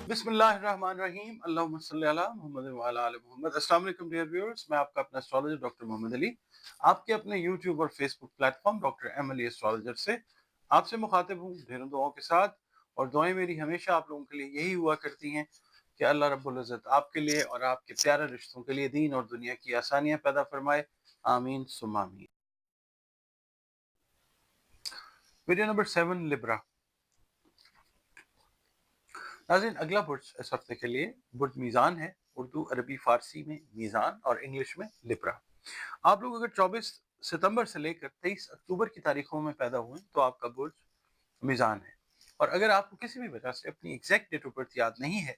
बिस्मिल्लाहिर्रहमानिर्रहीम अल्लाहुम्मा सल्ली अला मुहम्मद व अला आलि मुहम्मद। अस्सलाम वालेकुम डियर व्यूअर्स, मैं आपका अपना एस्ट्रोलॉजर डॉक्टर मोहम्मद अली आपके अपने यूट्यूब और Facebook platform doctor M Ali astrologer से आपसे मुखातिब हूँ ढेरों दुआओं के साथ। और दुआएं मेरी हमेशा आप लोगों के लिए यही हुआ करती हैं कि अल्लाह रब्बुल इज़्ज़त आपके लिए और आपके प्यारे रिश्तों के लिए दीन और दुनिया की आसानियाँ पैदा फरमाए। आमीन सुम्मा आमीन। Video number 7, Libra. नाज़रीन, अगला बुर्ज इस हफ्ते के लिए बुर्ज मीज़ान है। उर्दू, अरबी, फारसी में मीज़ान और इंग्लिश में लिब्रा। आप लोग अगर 24 सितंबर से लेकर 23 अक्टूबर की तारीखों में पैदा हुए तो आपका बुर्ज मीज़ान है। और अगर आपको किसी भी वजह से अपनी एग्जैक्ट डेट ऑफ बर्थ याद नहीं है,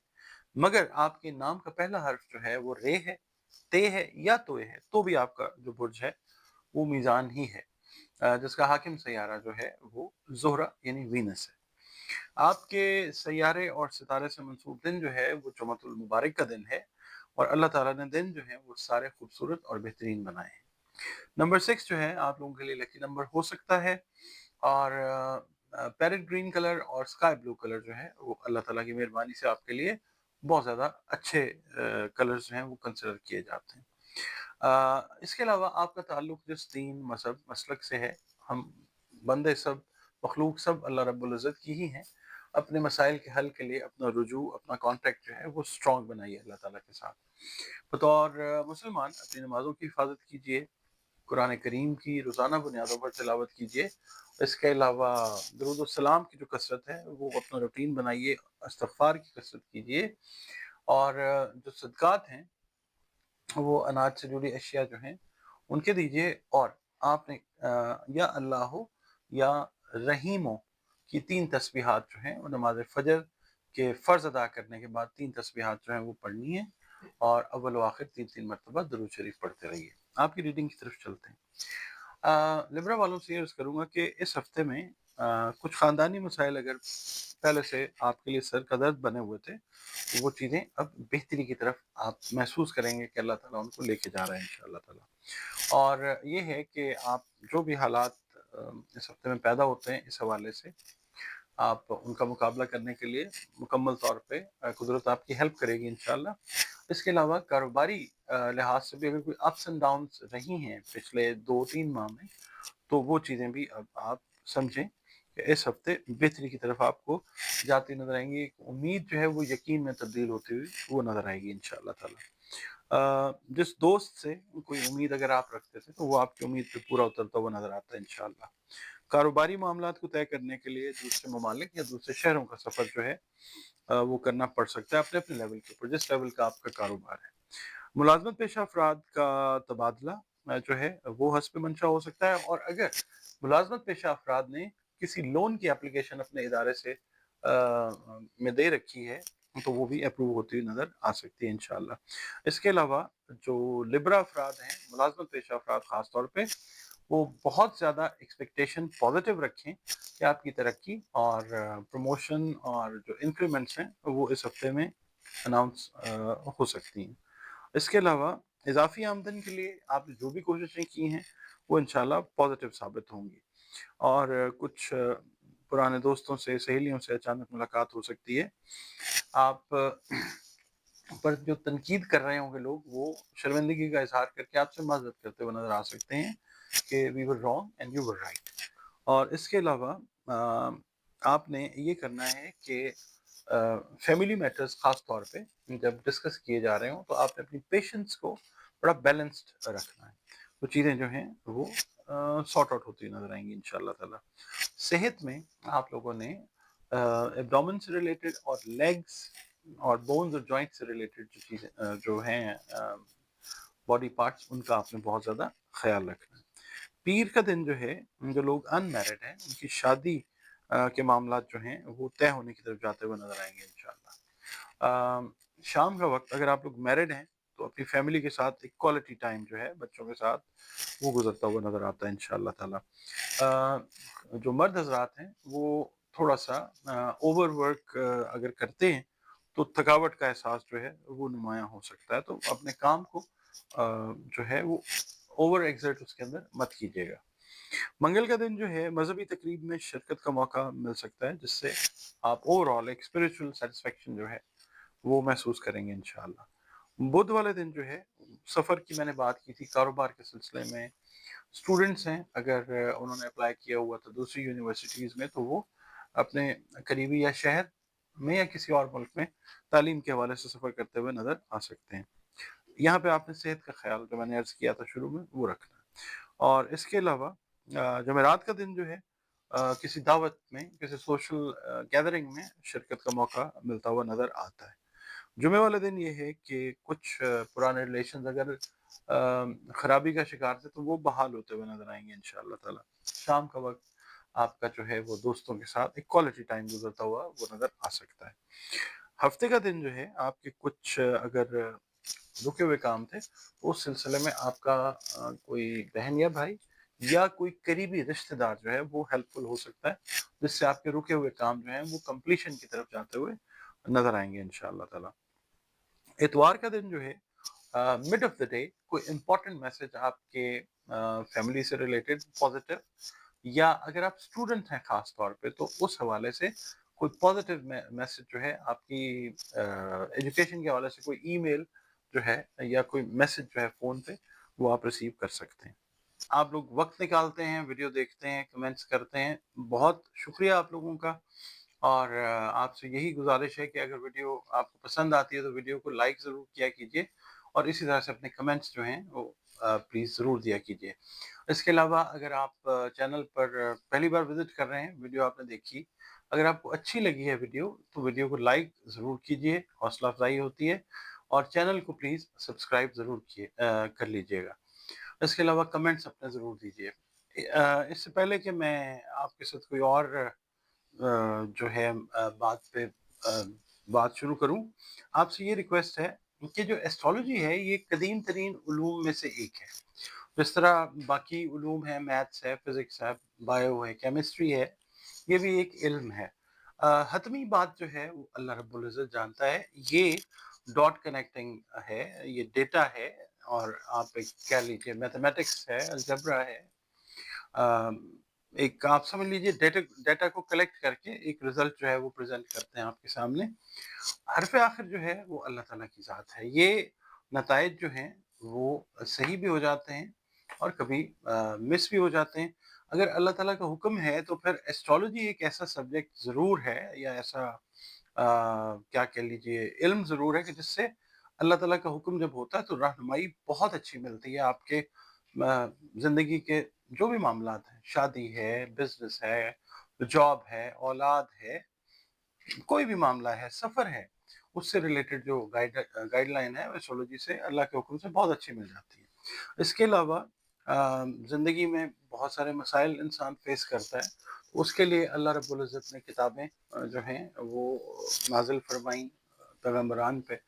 मगर आपके नाम का पहला हर्फ जो है वो रे है, ते है या तोए है, तो भी आपका जो बुर्ज है वो मीज़ान ही है, जिसका हाकिम सैयारा जो है वो ज़ोहरा यानी वीनस है। आपके सैयारे और सितारे से मंसूब दिन जो है वो जुमअतुल मुबारक का दिन है, और अल्लाह ताला ने दिन जो है वो सारे खूबसूरत और बेहतरीन बनाए हैं। नंबर 6 जो है आप लोगों के लिए लकी नंबर हो सकता है, और पैरेट ग्रीन कलर और स्काई ब्लू कलर जो है वो अल्लाह ताला की मेहरबानी से आपके लिए बहुत ज़्यादा अच्छे कलर्स जो हैं वो कंसिडर किए जाते हैं। इसके अलावा आपका ताल्लुक जिस दीन, मजहब, मसलक से है, हम बंदे सब, मखलूक सब अल्लाह रब्बुल इज़्ज़त की ही हैं। अपने मसाइल के हल के लिए अपना रुजू, अपना कॉन्टैक्ट जो है वो स्ट्रॉन्ग बनाइए अल्लाह ताला के साथ। बतौर मुसलमान अपनी नमाज़ों की हिफाजत कीजिए, कुरान करीम की रोज़ाना बुनियादों पर तिलावत कीजिए। इसके अलावा दुरूद और सलाम की जो कसरत है वो अपना रूटीन बनाइए, इस्तग़फ़ार की कसरत कीजिए, और जो सदक़ात हैं वो अनाज से जुड़ी अशिया जो हैं उनके दीजिए। और आपने या अल्लाह या रहीमो की 3 तस्बीहात जो हैं वो नमाज फ़जर के फ़र्ज़ अदा करने के बाद 3 तस्बीहात जो हैं वो पढ़नी है, और अव्वल व आखिर 3-3 मरतबा दुरूद शरीफ पढ़ते रहिए। आपकी रीडिंग की तरफ चलते हैं। लिब्रा वालों से ये अर्ज़ करूँगा कि इस हफ्ते में कुछ ख़ानदानी मसाइल अगर पहले से आपके लिए सर का दर्द बने हुए थे, तो वो चीज़ें अब बेहतरी की तरफ आप महसूस करेंगे कि अल्लाह ताला उनको लेके जा रहा है इंशाअल्लाह ताला। और ये है कि आप जो भी हालात इस हफ्ते में पैदा होते हैं, इस हवाले से आप उनका मुकाबला करने के लिए मुकम्मल तौर पे कुदरत आपकी हेल्प करेगी इंशाअल्लाह। इसके अलावा कारोबारी लिहाज से भी अगर कोई अप्स एंड डाउन्स रही हैं पिछले 2-3 माह में, तो वो चीज़ें भी अब आप समझें कि इस हफ्ते बेहतरी की तरफ आपको जाती नज़र आएँगी। एक उम्मीद जो है वो यकीन में तब्दील होती हुई वो नज़र आएगी इंशाअल्लाह ताला। जिस दोस्त से कोई उम्मीद अगर आप रखते थे, तो वो आपकी उम्मीद पे पूरा उतरता हुआ नज़र आता है इंशाअल्लाह। कारोबारी मामलात को तय करने के लिए दूसरे ममालिक या दूसरे शहरों का सफ़र जो है वो करना पड़ सकता है अपने-अपने लेवल के ऊपर, जिस लेवल का आपका कारोबार है। मुलाज़मत पेशा अफ़राद का तबादला जो है वो हस्ब मंशा हो सकता है, और अगर मुलाज़मत पेशा अफ़राद ने किसी लोन की एप्लीकेशन अपने इदारे से में दे रखी है, तो वो भी अप्रूव होती हुई नज़र आ सकती है इंशाअल्लाह। इसके अलावा जो लिब्रा अफ़राद हैं, मुलाज़मत पेशा अफ़राद ख़ास तौर पे, वो बहुत ज़्यादा एक्सपेक्टेशन पॉज़िटिव रखें कि आपकी तरक्की और प्रमोशन और जो इंक्रीमेंट्स हैं वो इस हफ्ते में अनाउंस हो सकती हैं। इसके अलावा इज़ाफ़ी आमदन के लिए आपने जो भी कोशिशें की हैं वो इंशाअल्लाह पॉज़िटिव साबित होंगी। और कुछ पुराने दोस्तों से, सहेलियों से अचानक मुलाकात हो सकती है। आप पर जो तनकीद कर रहे होंगे लोग, वो शर्मिंदगी का इज़हार करके आपसे माज़रत करते हुए नज़र आ सकते हैं कि we were wrong and you were right. और इसके अलावा आपने ये करना है कि फैमिली मैटर्स ख़ास तौर पे जब डिस्कस किए जा रहे हों, तो आपने अपनी पेशेंस को बड़ा बैलेंस्ड रखना है। वो चीज़ें जो हैं वो सॉर्ट आउट होती नज़र आएँगी इंशाअल्लाह ताला। सेहत में आप लोगों ने एब्डोमेन से रिलेटेड और लेग्स और बोन्स और जॉइंट से रिलेटेड जो चीज़ें जो हैं बॉडी पार्ट्स, उनका आपने बहुत ज़्यादा ख़्याल रखना है। पीर का दिन जो है, जो लोग अनमैरिड हैं उनकी शादी के मामलात जो हैं वो तय होने की तरफ जाते हुए नज़र आएँगे इंशाअल्लाह। शाम का वक़्त अगर आप लोग मैरिड हैं, तो अपनी फैमिली के साथ एक क्वालिटी टाइम जो है बच्चों के साथ वो गुज़रता हुआ नज़र आता है इंशाअल्लाह ताला। जो मर्द हज़रात हैं वो थोड़ा-सा ओवरवर्क अगर करते हैं, तो थकावट का एहसास जो है वो नुमायाँ हो सकता है। तो अपने काम को जो है वो ओवर एक्सर्ट उसके अंदर मत कीजिएगा। मंगल का दिन जो है मज़हबी तकरीब में शिरकत का मौका मिल सकता है, जिससे आप ओवरऑल एक स्पिरिचुअल सैटिस्फैक्शन जो है वो महसूस करेंगे इंशाअल्लाह। बुध वाले दिन जो है सफ़र की मैंने बात की थी, कारोबार के सिलसिले में स्टूडेंट्स हैं, अगर उन्होंने अप्लाई किया हुआ था दूसरी यूनिवर्सिटीज़ में, तो वो अपने करीबी या शहर में या किसी और मुल्क में तालीम के हवाले से सफ़र करते हुए नज़र आ सकते हैं। यहाँ पे आपने सेहत का ख्याल, जो मैंने अर्ज़ किया था शुरू में, वो रखना है। और इसके अलावा जमेरात का दिन जो है किसी दावत में, किसी सोशल गैदरिंग में शिरकत का मौका मिलता हुआ नज़र आता है। जुमे वाले दिन ये है कि कुछ पुराने रिलेशंस अगर खराबी का शिकार थे, तो वो बहाल होते हुए नज़र आएँगे इंशाअल्लाह ताला। शाम का वक़्त आपका जो है वो दोस्तों के साथ एक क्वालिटी टाइम गुज़रता हुआ वो नज़र आ सकता है। हफ्ते का दिन जो है आपके कुछ अगर रुके हुए काम थे, उस सिलसिले में आपका कोई बहन या भाई या कोई करीबी रिश्तेदार जो है वो हेल्पफुल हो सकता है, जिससे आपके रुके हुए काम जो हैं वो कंप्लीशन की तरफ जाते हुए नज़र आएँगे इंशाअल्लाह ताला। इतवार का दिन जो है मिड ऑफ द डे कोई इम्पोर्टेंट मैसेज आपके फैमिली से रिलेटेड पॉजिटिव, या अगर आप स्टूडेंट हैं खास तौर पे, तो उस हवाले से कोई पॉजिटिव मैसेज जो है आपकी एजुकेशन के हवाले से कोई ईमेल जो है या कोई मैसेज जो है फ़ोन पे, वो आप रिसीव कर सकते हैं। आप लोग वक्त निकालते हैं, वीडियो देखते हैं, कमेंट्स करते हैं, बहुत शुक्रिया आप लोगों का। और आपसे यही गुजारिश है कि अगर वीडियो आपको पसंद आती है तो वीडियो को लाइक ज़रूर किया कीजिए, और इसी तरह से अपने कमेंट्स जो हैं वो प्लीज़ ज़रूर दिया कीजिए। इसके अलावा अगर आप चैनल पर पहली बार विज़िट कर रहे हैं, वीडियो आपने देखी, अगर आपको अच्छी लगी है वीडियो, तो वीडियो को लाइक ज़रूर कीजिए, हौसला अफ़ज़ाई होती है, और चैनल को प्लीज़ सब्सक्राइब ज़रूर कर लीजिएगा। इसके अलावा कमेंट्स अपने ज़रूर दीजिए। इससे पहले कि मैं आपके साथ कोई और जो है बात शुरू करूँ, आपसे ये रिक्वेस्ट है कि जो एस्ट्रोलॉजी है ये कदीम तरीन उलूम में से एक है। जिस तरह बाकी उलूम हैं, मैथ्स है, फिज़िक्स है, बायो है, केमिस्ट्री है, ये भी एक इल्म है। हतमी बात जो है वो अल्लाह रब्बुल इज़्ज़त जानता है। ये डॉट कनेक्टिंग है, ये डेटा है, और आप एक कह लीजिए मैथमेटिक्स है, अलजेब्रा है। अ, एक आप समझ लीजिए डेटा डेटा को कलेक्ट करके एक रिज़ल्ट जो है वो प्रेज़ेंट करते हैं आपके सामने। हरफ़ आखिर जो है वो अल्लाह ताला की ज़ात है। ये नताइज जो हैं वो सही भी हो जाते हैं और कभी मिस भी हो जाते हैं। अगर अल्लाह ताला का हुक्म है तो फिर एस्ट्रोलॉजी एक ऐसा सब्जेक्ट ज़रूर है, या ऐसा क्या कह लीजिए इल्म ज़रूर है कि जिससे अल्लाह ताला का हुक्म जब होता है तो रहनुमाई बहुत अच्छी मिलती है आपके ज़िंदगी के जो भी मामलात हैं, शादी है, बिज़नेस है, जॉब है, औलाद है, कोई भी मामला है, सफ़र है, उससे रिलेटेड जो गाइडलाइन है एस्ट्रोलॉजी से अल्लाह के हुक्म से बहुत अच्छी मिल जाती है। इसके अलावा ज़िंदगी में बहुत सारे मसाइल इंसान फेस करता है, उसके लिए अल्लाह रब्बुल इज़्ज़त ने किताबें जो हैं वो नाज़िल फरमाई पैगम्बरान पे,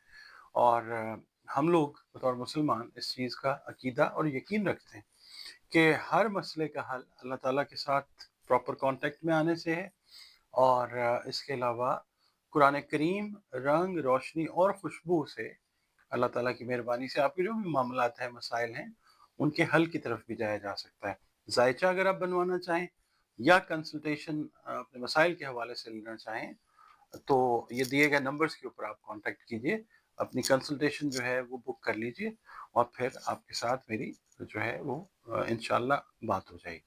और हम लोग बतौर मुसलमान इस चीज़ का अकीदा और यकीन रखते हैं कि हर मसले का हल अल्लाह ताला के साथ प्रॉपर कॉन्टैक्ट में आने से है। और इसके अलावा कुरान करीम, रंग, रोशनी और खुशबू से अल्लाह ताला की मेहरबानी से आपके जो भी मामलात हैं, मसाइल हैं, उनके हल की तरफ भी जाया जा सकता है। ज़ायचा अगर आप बनवाना चाहें या कंसल्टेशन अपने मसाइल के हवाले से लेना चाहें, तो ये दिए गए नंबर्स के ऊपर आप कॉन्टैक्ट कीजिए, अपनी कंसल्टेशन जो है वो बुक कर लीजिए, और फिर आपके साथ मेरी जो है वो इंशाअल्लाह बात हो जाएगी।